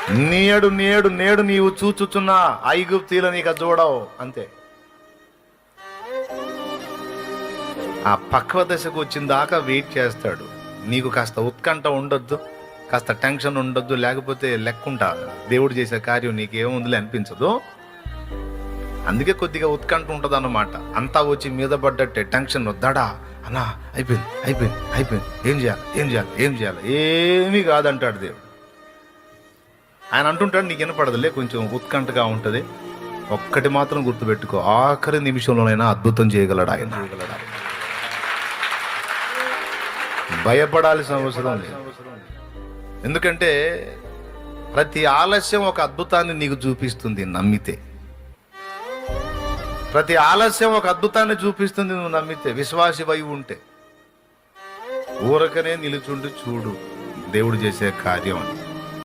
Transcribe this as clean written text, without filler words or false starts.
నేడు నేడు నేడు నీవు చూచుచున్న ఐగుప్తీల నీకు చూడవు అంతే. ఆ పక్వ దశకు వచ్చిన దాకా వెయిట్ చేస్తాడు. నీకు కాస్త ఉత్కంఠ ఉండొద్దు, కాస్త టెన్షన్ ఉండొద్దు, లేకపోతే లెక్కుంటా దేవుడు చేసే కార్యం నీకేముందిలే అనిపించదు. అందుకే కొద్దిగా ఉత్కంఠ ఉంటుంది అన్నమాట. అంతా వచ్చి మీద పడ్డట్టే టెన్షన్ వద్దాడా అన్నా, అయిపోయింది అయిపోయింది అయిపోయింది, ఏం చేయాలి ఏం చేయాలి ఏం చేయాలి, ఏమీ కాదంటాడు దేవుడు. ఆయన అంటుంటాడు నీకు వినపడదులే, కొంచెం ఉత్కంఠగా ఉంటుంది. ఒక్కటి మాత్రం గుర్తుపెట్టుకో, ఆఖరి నిమిషంలోనైనా అద్భుతం చేయగలడు ఆయన. భయపడాల్సిన అవసరం లేదు. ఎందుకంటే ప్రతి ఆలస్యం ఒక అద్భుతాన్ని నీకు చూపిస్తుంది నమ్మితే. ప్రతి ఆలస్యం ఒక అద్భుతాన్ని చూపిస్తుంది నువ్వు నమ్మితే, విశ్వాసివై ఉంటే. ఊరకనే నిలుచుండి చూడు దేవుడు చేసే కార్యం అని.